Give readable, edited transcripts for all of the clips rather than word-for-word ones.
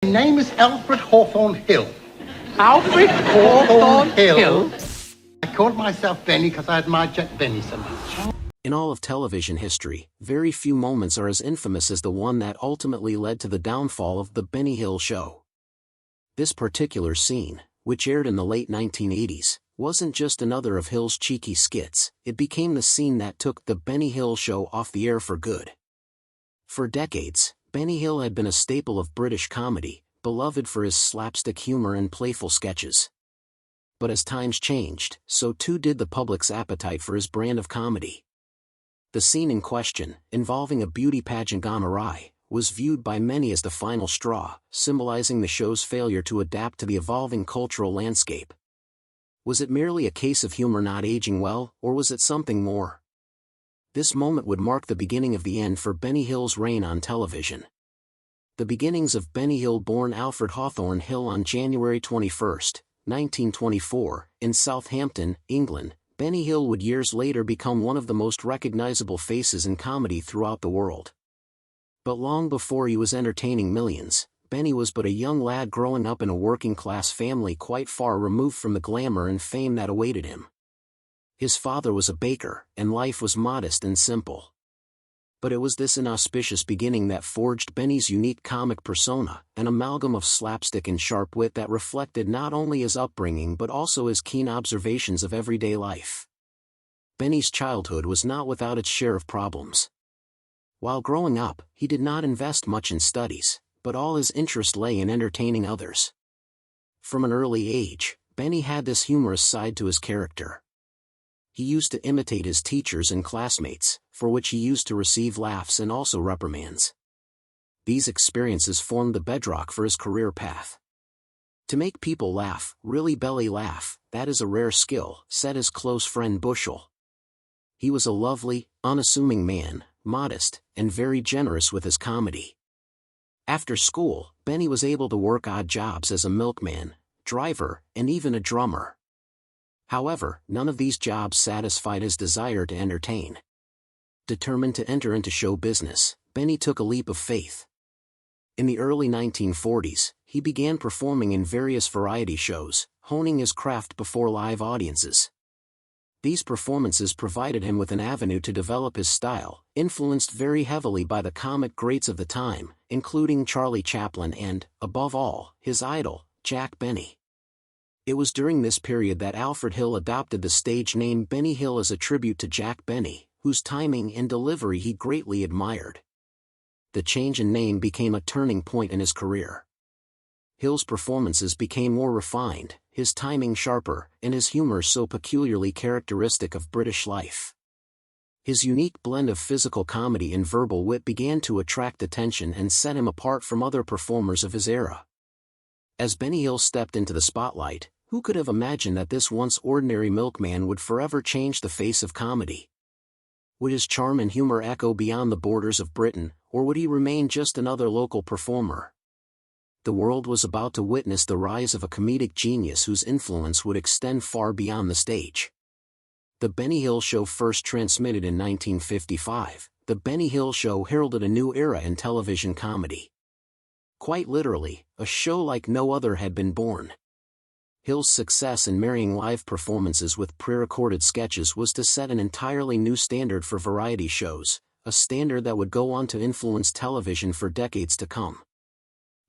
My name is Alfred Hawthorne Hill. Alfred Hawthorne Hill? I called myself Benny because I admired Jack Benny so much. In all of television history, very few moments are as infamous as the one that ultimately led to the downfall of The Benny Hill Show. This particular scene, which aired in the late 1980s, wasn't just another of Hill's cheeky skits, it became the scene that took The Benny Hill Show off the air for good. For decades, Benny Hill had been a staple of British comedy, beloved for his slapstick humor and playful sketches. But as times changed, so too did the public's appetite for his brand of comedy. The scene in question, involving a beauty pageant gone awry, was viewed by many as the final straw, symbolizing the show's failure to adapt to the evolving cultural landscape. Was it merely a case of humor not aging well, or was it something more? This moment would mark the beginning of the end for Benny Hill's reign on television. The beginnings of Benny Hill, born Alfred Hawthorne Hill on January 21, 1924, in Southampton, England, Benny Hill would years later become one of the most recognizable faces in comedy throughout the world. But long before he was entertaining millions, Benny was but a young lad growing up in a working-class family quite far removed from the glamour and fame that awaited him. His father was a baker, and life was modest and simple. But it was this inauspicious beginning that forged Benny's unique comic persona, an amalgam of slapstick and sharp wit that reflected not only his upbringing but also his keen observations of everyday life. Benny's childhood was not without its share of problems. While growing up, he did not invest much in studies, but all his interest lay in entertaining others. From an early age, Benny had this humorous side to his character. He used to imitate his teachers and classmates, for which he used to receive laughs and also reprimands. These experiences formed the bedrock for his career path. To make people laugh, really belly laugh, that is a rare skill, said his close friend Bushell. He was a lovely, unassuming man, modest, and very generous with his comedy. After school, Benny was able to work odd jobs as a milkman, driver, and even a drummer. However, none of these jobs satisfied his desire to entertain. Determined to enter into show business, Benny took a leap of faith. In the early 1940s, he began performing in various variety shows, honing his craft before live audiences. These performances provided him with an avenue to develop his style, influenced very heavily by the comic greats of the time, including Charlie Chaplin and, above all, his idol, Jack Benny. It was during this period that Alfred Hill adopted the stage name Benny Hill as a tribute to Jack Benny, whose timing and delivery he greatly admired. The change in name became a turning point in his career. Hill's performances became more refined, his timing sharper, and his humor so peculiarly characteristic of British life. His unique blend of physical comedy and verbal wit began to attract attention and set him apart from other performers of his era. As Benny Hill stepped into the spotlight, who could have imagined that this once ordinary milkman would forever change the face of comedy? Would his charm and humor echo beyond the borders of Britain, or would he remain just another local performer? The world was about to witness the rise of a comedic genius whose influence would extend far beyond the stage. The Benny Hill Show, first transmitted in 1955, The Benny Hill Show heralded a new era in television comedy. Quite literally, a show like no other had been born. Hill's success in marrying live performances with pre-recorded sketches was to set an entirely new standard for variety shows, a standard that would go on to influence television for decades to come.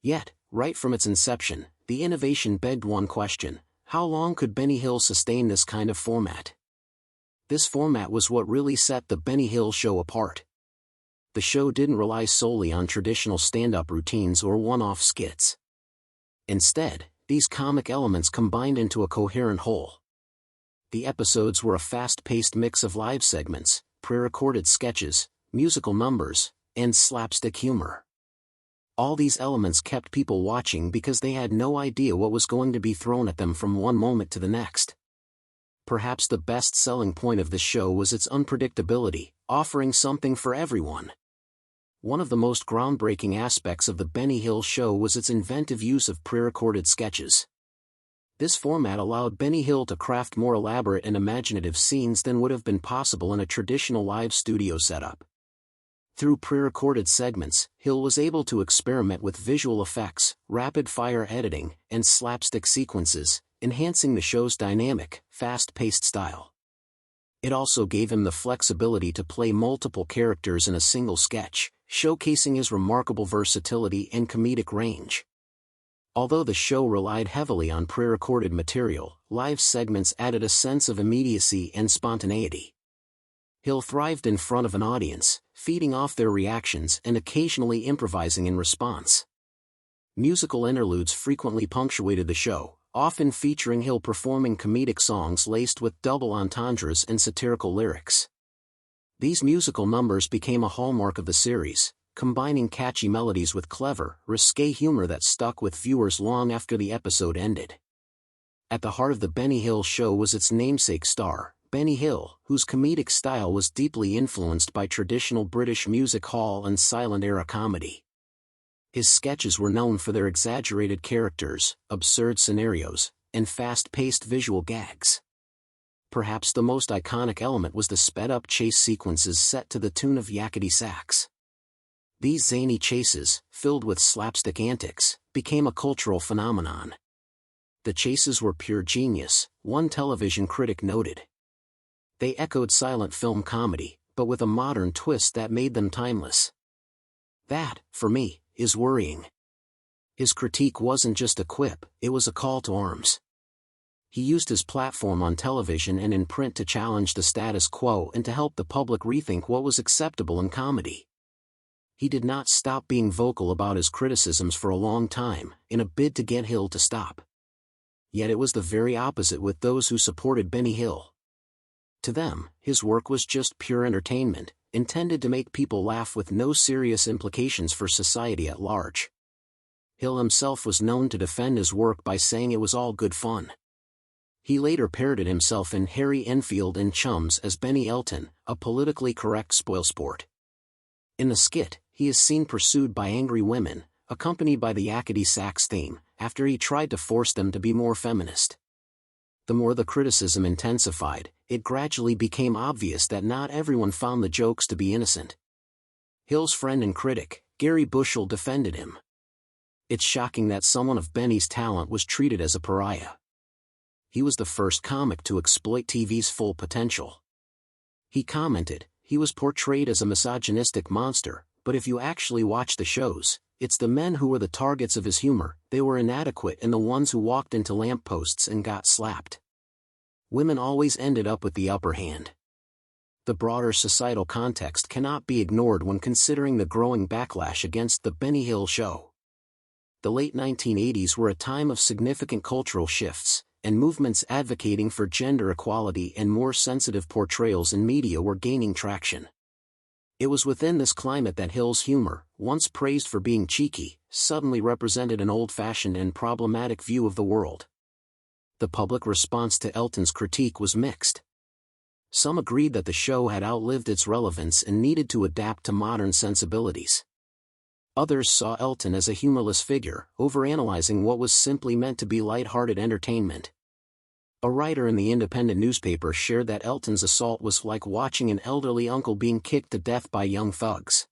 Yet, right from its inception, the innovation begged one question: how long could Benny Hill sustain this kind of format? This format was what really set The Benny Hill Show apart. The show didn't rely solely on traditional stand-up routines or one-off skits. Instead, these comic elements combined into a coherent whole. The episodes were a fast-paced mix of live segments, pre-recorded sketches, musical numbers, and slapstick humor. All these elements kept people watching because they had no idea what was going to be thrown at them from one moment to the next. Perhaps the best selling point of the show was its unpredictability, offering something for everyone. One of the most groundbreaking aspects of The Benny Hill Show was its inventive use of pre-recorded sketches. This format allowed Benny Hill to craft more elaborate and imaginative scenes than would have been possible in a traditional live studio setup. Through pre-recorded segments, Hill was able to experiment with visual effects, rapid-fire editing, and slapstick sequences, enhancing the show's dynamic, fast-paced style. It also gave him the flexibility to play multiple characters in a single sketch, showcasing his remarkable versatility and comedic range. Although the show relied heavily on pre-recorded material, live segments added a sense of immediacy and spontaneity. Hill thrived in front of an audience, feeding off their reactions and occasionally improvising in response. Musical interludes frequently punctuated the show, often featuring Hill performing comedic songs laced with double entendres and satirical lyrics. These musical numbers became a hallmark of the series, combining catchy melodies with clever, risque humor that stuck with viewers long after the episode ended. At the heart of the Benny Hill Show was its namesake star, Benny Hill, whose comedic style was deeply influenced by traditional British music hall and silent-era comedy. His sketches were known for their exaggerated characters, absurd scenarios, and fast-paced visual gags. Perhaps the most iconic element was the sped-up chase sequences set to the tune of yakety sax. These zany chases, filled with slapstick antics, became a cultural phenomenon. The chases were pure genius, one television critic noted. They echoed silent film comedy, but with a modern twist that made them timeless. That, for me, is worrying. His critique wasn't just a quip, it was a call to arms. He used his platform on television and in print to challenge the status quo and to help the public rethink what was acceptable in comedy. He did not stop being vocal about his criticisms for a long time, in a bid to get Hill to stop. Yet it was the very opposite with those who supported Benny Hill. To them, his work was just pure entertainment, intended to make people laugh with no serious implications for society at large. Hill himself was known to defend his work by saying it was all good fun. He later parodied himself in Harry Enfield and Chums as Benny Elton, a politically correct spoilsport. In the skit, he is seen pursued by angry women, accompanied by the yakety sax theme, after he tried to force them to be more feminist. The more the criticism intensified, it gradually became obvious that not everyone found the jokes to be innocent. Hill's friend and critic, Gary Bushell, defended him. It's shocking that someone of Benny's talent was treated as a pariah. He was the first comic to exploit TV's full potential. He commented, he was portrayed as a misogynistic monster, but if you actually watch the shows, it's the men who were the targets of his humor. They were inadequate and the ones who walked into lampposts and got slapped. Women always ended up with the upper hand. The broader societal context cannot be ignored when considering the growing backlash against the Benny Hill Show. The late 1980s were a time of significant cultural shifts, and movements advocating for gender equality and more sensitive portrayals in media were gaining traction. It was within this climate that Hill's humor, once praised for being cheeky, suddenly represented an old-fashioned and problematic view of the world. The public response to Elton's critique was mixed. Some agreed that the show had outlived its relevance and needed to adapt to modern sensibilities. Others saw Elton as a humorless figure, overanalyzing what was simply meant to be light-hearted entertainment. A writer in the Independent newspaper shared that Elton's assault was like watching an elderly uncle being kicked to death by young thugs.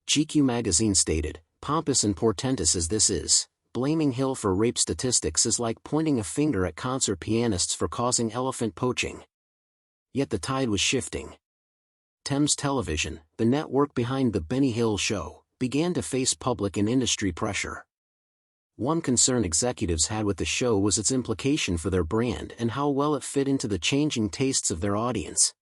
GQ magazine stated, "Pompous and portentous as this is, blaming Hill for rape statistics is like pointing a finger at concert pianists for causing elephant poaching." Yet the tide was shifting. Thames Television, the network behind the Benny Hill Show, began to face public and industry pressure. One concern executives had with the show was its implication for their brand and how well it fit into the changing tastes of their audience.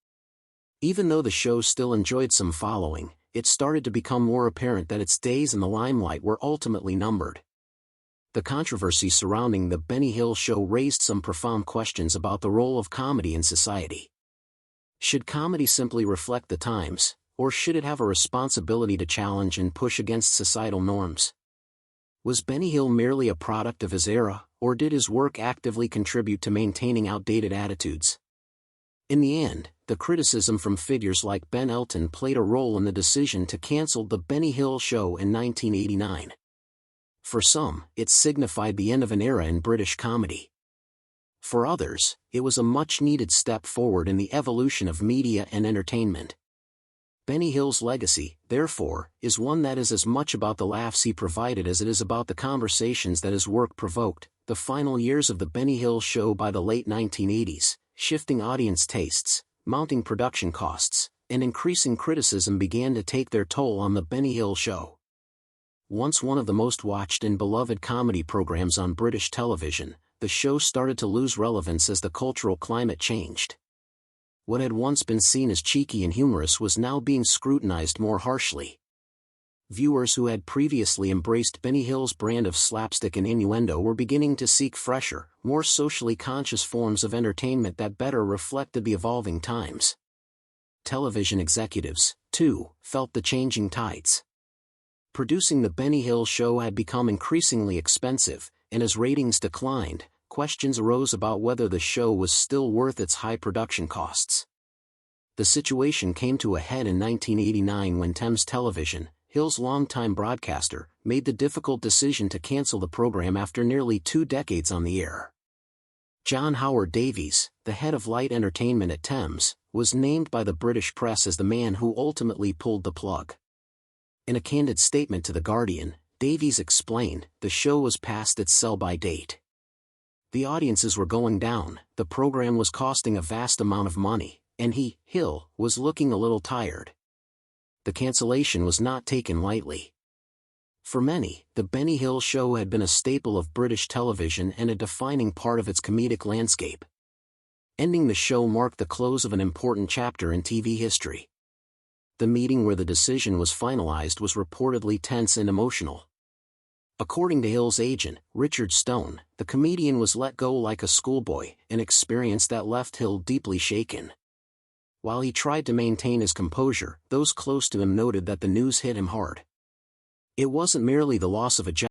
Even though the show still enjoyed some following, it started to become more apparent that its days in the limelight were ultimately numbered. The controversy surrounding the Benny Hill Show raised some profound questions about the role of comedy in society. Should comedy simply reflect the times, or should it have a responsibility to challenge and push against societal norms? Was Benny Hill merely a product of his era, or did his work actively contribute to maintaining outdated attitudes? In the end, the criticism from figures like Ben Elton played a role in the decision to cancel the Benny Hill Show in 1989. For some, it signified the end of an era in British comedy. For others, it was a much-needed step forward in the evolution of media and entertainment. Benny Hill's legacy, therefore, is one that is as much about the laughs he provided as it is about the conversations that his work provoked. The final years of the Benny Hill Show by the late 1980s, shifting audience tastes, mounting production costs, and increasing criticism began to take their toll on the Benny Hill Show. Once one of the most watched and beloved comedy programs on British television, the show started to lose relevance as the cultural climate changed. What had once been seen as cheeky and humorous was now being scrutinized more harshly. Viewers who had previously embraced Benny Hill's brand of slapstick and innuendo were beginning to seek fresher, more socially conscious forms of entertainment that better reflected the evolving times. Television executives, too, felt the changing tides. Producing the Benny Hill Show had become increasingly expensive, and as ratings declined, questions arose about whether the show was still worth its high production costs. The situation came to a head in 1989 when Thames Television, Hill's longtime broadcaster, made the difficult decision to cancel the program after nearly 2 decades on the air. John Howard Davies, the head of light entertainment at Thames, was named by the British press as the man who ultimately pulled the plug. In a candid statement to The Guardian, Davies explained, "The show was past its sell-by date. The audiences were going down, the program was costing a vast amount of money, and he, Hill, was looking a little tired." The cancellation was not taken lightly. For many, the Benny Hill Show had been a staple of British television and a defining part of its comedic landscape. Ending the show marked the close of an important chapter in TV history. The meeting where the decision was finalized was reportedly tense and emotional. According to Hill's agent, Richard Stone, the comedian was let go like a schoolboy, an experience that left Hill deeply shaken. While he tried to maintain his composure, those close to him noted that the news hit him hard. It wasn't merely the loss of a job.